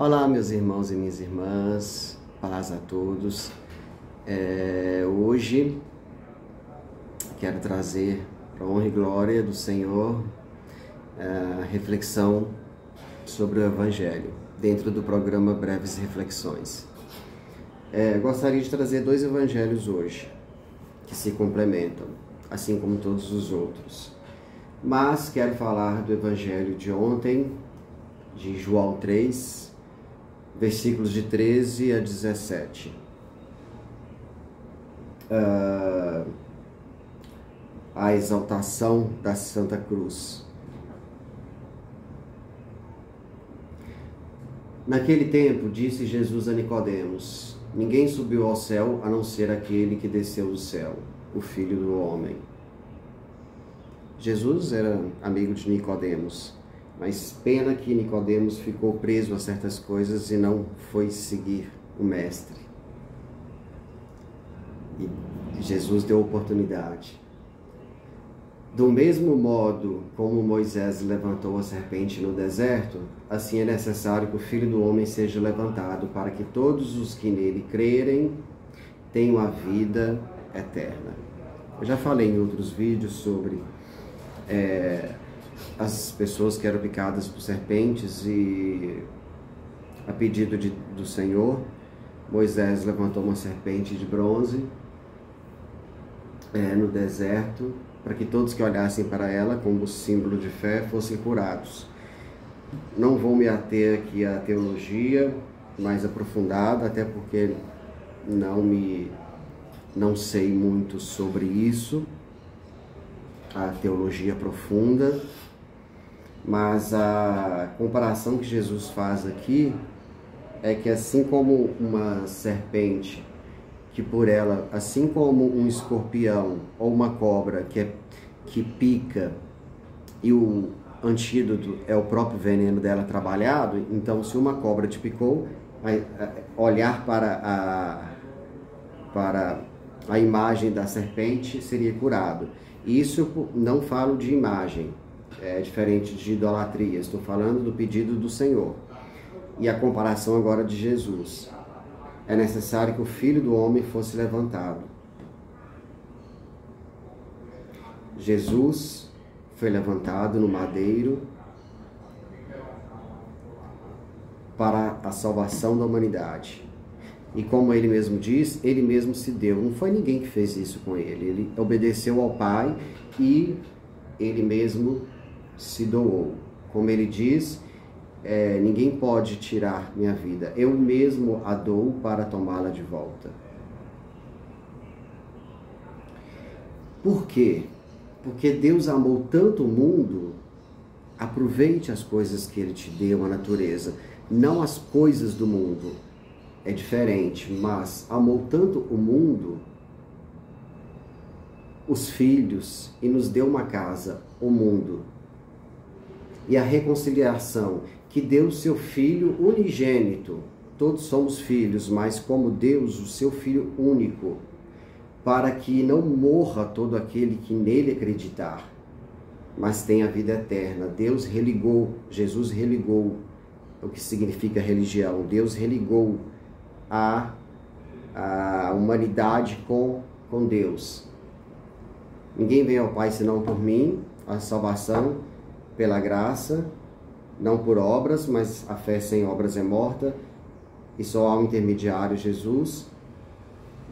Olá, meus irmãos e minhas irmãs, paz a todos. Hoje quero trazer para a honra e glória do Senhor a reflexão sobre o Evangelho, dentro do programa Breves Reflexões. Gostaria de trazer dois evangelhos hoje, que se complementam, assim como todos os outros. Mas quero falar do evangelho de ontem, de João 3, versículos de 13 a 17. A exaltação da Santa Cruz. Naquele tempo, disse Jesus a Nicodemos: ninguém subiu ao céu a não ser aquele que desceu do céu, o Filho do Homem. Jesus era amigo de Nicodemos, mas pena que Nicodemos ficou preso a certas coisas e não foi seguir o Mestre. E Jesus deu oportunidade. Do mesmo modo como Moisés levantou a serpente no deserto, assim é necessário que o Filho do Homem seja levantado, para que todos os que nele crerem tenham a vida eterna. Eu já falei em outros vídeos sobre as pessoas que eram picadas por serpentes, e a pedido do Senhor, Moisés levantou uma serpente de bronze no deserto, para que todos que olhassem para ela como símbolo de fé fossem curados. Não vou me ater aqui à teologia mais aprofundada, até porque não sei muito sobre isso, a teologia profunda, mas a comparação que Jesus faz aqui é que assim como uma serpente, que por ela, assim como um escorpião ou uma cobra que pica e o antídoto é o próprio veneno dela trabalhado, então se uma cobra te picou, olhar para a imagem da serpente seria curado. Isso não falo de imagem, é diferente de idolatria, estou falando do pedido do Senhor. E a comparação agora de Jesus. É necessário que o Filho do Homem fosse levantado. Jesus foi levantado no madeiro para a salvação da humanidade. E como ele mesmo diz, ele mesmo se deu. Não foi ninguém que fez isso com ele. Ele obedeceu ao Pai e ele mesmo se doou. Como ele diz, ninguém pode tirar minha vida. Eu mesmo a dou para tomá-la de volta. Por quê? Porque Deus amou tanto o mundo. Aproveite as coisas que ele te deu, a natureza, não as coisas do mundo. É diferente, mas amou tanto o mundo, os filhos, e nos deu uma casa, o mundo. E a reconciliação, que deu o seu Filho unigênito. Todos somos filhos, mas como Deus, o seu Filho único, para que não morra todo aquele que nele acreditar, mas tenha a vida eterna. Deus religou, Jesus religou o que significa religião. Deus religou a humanidade com Deus. Ninguém vem ao Pai senão por mim. A salvação pela graça, não por obras, mas a fé sem obras é morta, e só há um intermediário, Jesus,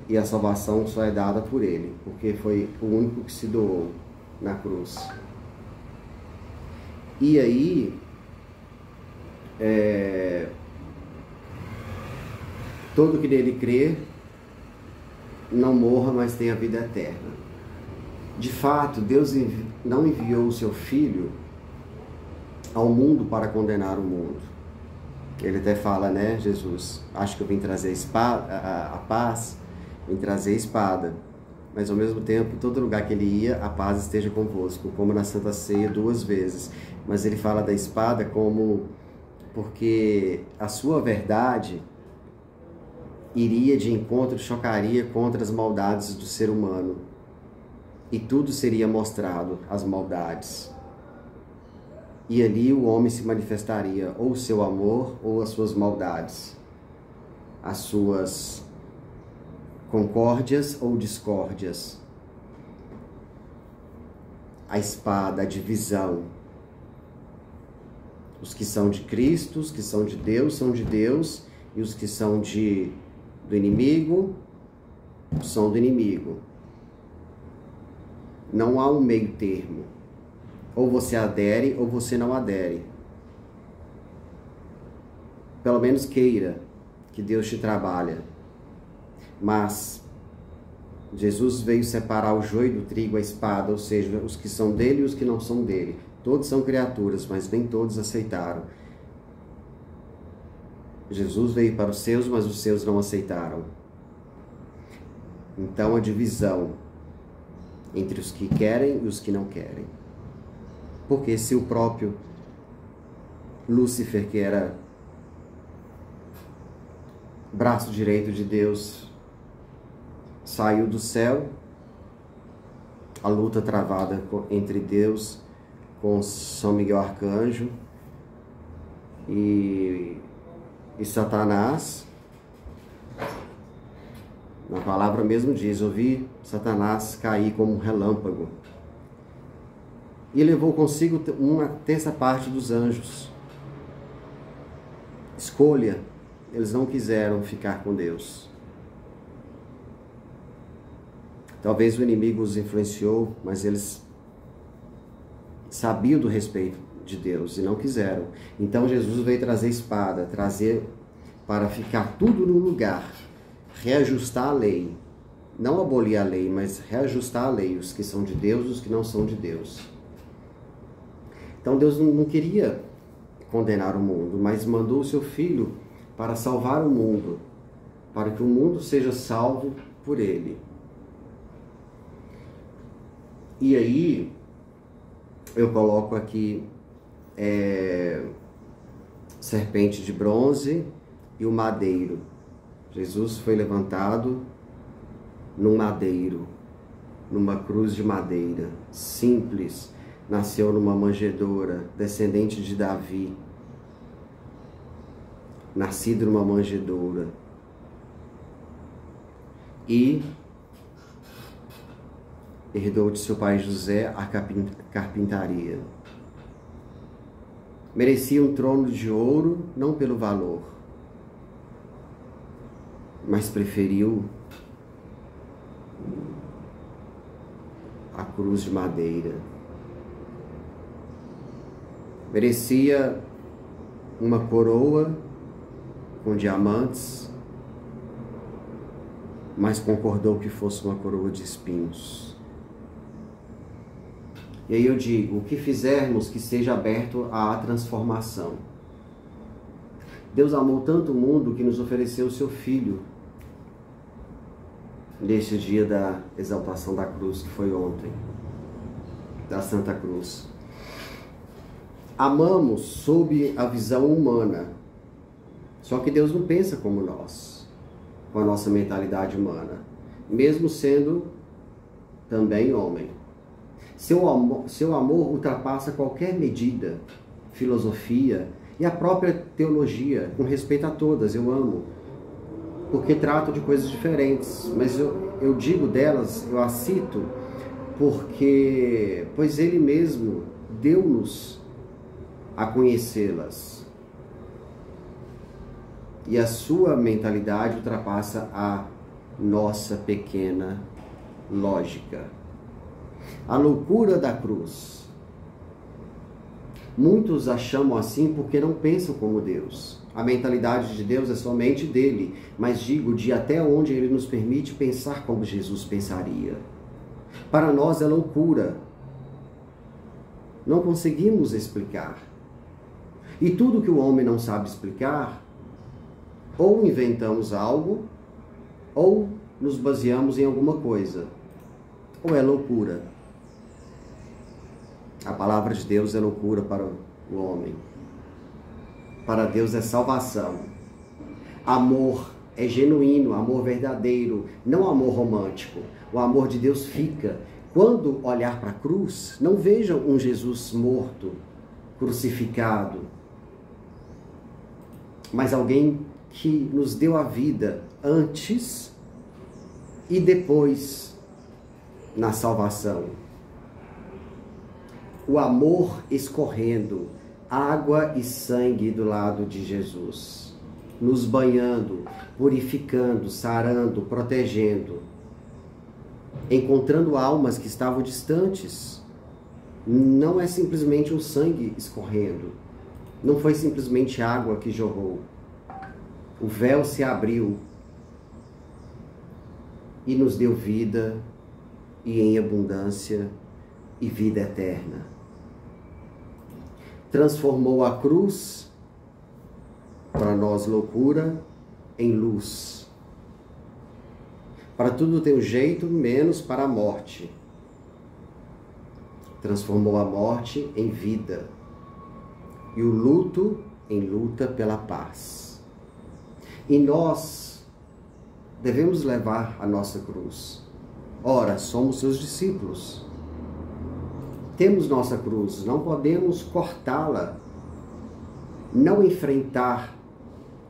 e a salvação só é dada por ele, porque foi o único que se doou na cruz. E aí, todo que nele crer não morra, mas tenha vida eterna. De fato, Deus não enviou o seu Filho ao mundo para condenar o mundo. Ele até fala, né, Jesus, acho que eu vim trazer a paz, vim trazer a espada. Mas ao mesmo tempo, todo lugar que ele ia, a paz esteja convosco, como na Santa Ceia 2 vezes. Mas ele fala da espada porque a sua verdade iria de encontro, chocaria contra as maldades do ser humano. E tudo seria mostrado, as maldades. E ali o homem se manifestaria ou o seu amor ou as suas maldades, as suas concórdias ou discórdias, a espada, a divisão. Os que são de Cristo, os que são de Deus, e os que são do inimigo, são do inimigo. Não há um meio termo. Ou você adere ou você não adere. Pelo menos queira que Deus te trabalhe. Mas Jesus veio separar o joio do trigo, a espada, ou seja, os que são dele e os que não são dele. Todos são criaturas, mas nem todos aceitaram. Jesus veio para os seus, mas os seus não aceitaram. Então a divisão entre os que querem e os que não querem. Porque se o próprio Lúcifer, que era braço direito de Deus, saiu do céu, a luta travada entre Deus com São Miguel Arcanjo e Satanás, na palavra mesmo diz, eu vi Satanás cair como um relâmpago e levou consigo uma terça parte dos anjos. Escolha, eles não quiseram ficar com Deus. Talvez o inimigo os influenciou, mas eles sabiam do respeito de Deus e não quiseram. Então Jesus veio trazer espada, trazer para ficar tudo no lugar, reajustar a lei. Não abolir a lei, mas reajustar a lei, os que são de Deus e os que não são de Deus. Então Deus não queria condenar o mundo, mas mandou o seu Filho para salvar o mundo, para que o mundo seja salvo por ele. E aí, eu coloco aqui serpente de bronze e o madeiro. Jesus foi levantado num madeiro, numa cruz de madeira, simples. Nasceu numa manjedoura, descendente de Davi. Nascido numa manjedoura. E herdou de seu pai José a carpintaria. Merecia um trono de ouro, não pelo valor, mas preferiu a cruz de madeira. Merecia uma coroa com diamantes, mas concordou que fosse uma coroa de espinhos. E aí eu digo, o que fizermos que seja aberto à transformação. Deus amou tanto o mundo que nos ofereceu o seu Filho neste dia da exaltação da cruz, que foi ontem, da Santa Cruz. Amamos sob a visão humana, só que Deus não pensa como nós, com a nossa mentalidade humana, mesmo sendo também homem. Seu amor ultrapassa qualquer medida, filosofia e a própria teologia, com respeito a todas, eu amo, porque trato de coisas diferentes, mas eu digo delas, eu as cito, pois Ele mesmo deu-nos a conhecê-las. E a sua mentalidade ultrapassa a nossa pequena lógica. A loucura da cruz. Muitos a chamam assim porque não pensam como Deus. A mentalidade de Deus é somente dele, mas digo de até onde ele nos permite pensar como Jesus pensaria. Para nós é loucura. Não conseguimos explicar. E tudo que o homem não sabe explicar, ou inventamos algo, ou nos baseamos em alguma coisa. Ou é loucura. A palavra de Deus é loucura para o homem. Para Deus é salvação. Amor é genuíno, amor verdadeiro, não amor romântico. O amor de Deus fica. Quando olhar para a cruz, não vejam um Jesus morto, crucificado, mas alguém que nos deu a vida antes e depois na salvação. O amor escorrendo, água e sangue do lado de Jesus, nos banhando, purificando, sarando, protegendo, encontrando almas que estavam distantes. Não é simplesmente um sangue escorrendo, não foi simplesmente água que jorrou. O véu se abriu e nos deu vida, e em abundância, e vida eterna. Transformou a cruz, para nós loucura, em luz. Para tudo tem um jeito, menos para a morte. Transformou a morte em vida, e o luto em luta pela paz. E nós devemos levar a nossa cruz. Ora, somos seus discípulos. Temos nossa cruz, não podemos cortá-la. Não enfrentar,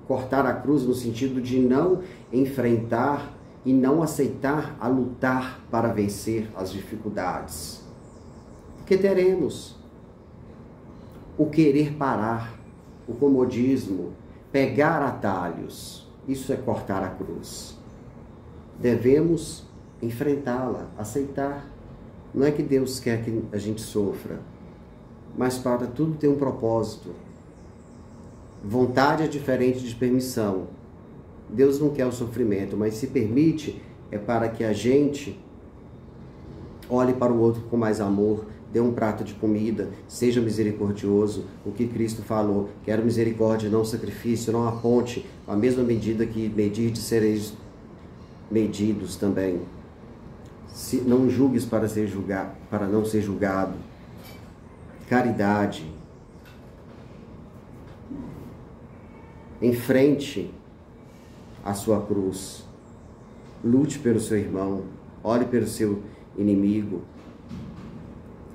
cortar a cruz no sentido de não enfrentar e não aceitar a lutar para vencer as dificuldades. Porque teremos o querer parar, o comodismo, pegar atalhos. Isso é cortar a cruz. Devemos enfrentá-la, aceitar. Não é que Deus quer que a gente sofra, mas para tudo tem um propósito. Vontade é diferente de permissão. Deus não quer o sofrimento, mas se permite é para que a gente olhe para o outro com mais amor, dê um prato de comida, seja misericordioso. O que Cristo falou, quero misericórdia, não sacrifício, não aponte a mesma medida que medirdes, sereis medidos também. Se não julgues para não ser julgado. Caridade. Enfrente a sua cruz. Lute pelo seu irmão. Ore pelo seu inimigo.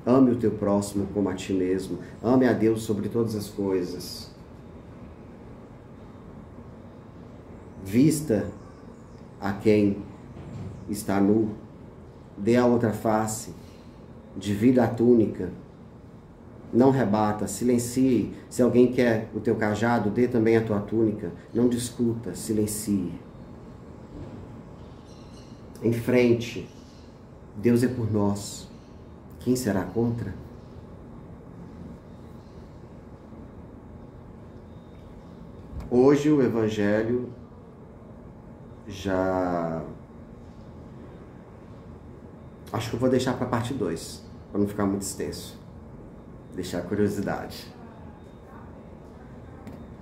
Ame o teu próximo como a ti mesmo. Ame a Deus sobre todas as coisas. Vista a quem está nu. Dê a outra face. Divida a túnica. Não rebata, silencie. Se alguém quer o teu cajado, dê também a tua túnica. Não discuta, silencie. Em frente. Deus é por nós. Quem será contra? Hoje o Evangelho já... Acho que eu vou deixar para a parte 2, para não ficar muito extenso. Deixar a curiosidade.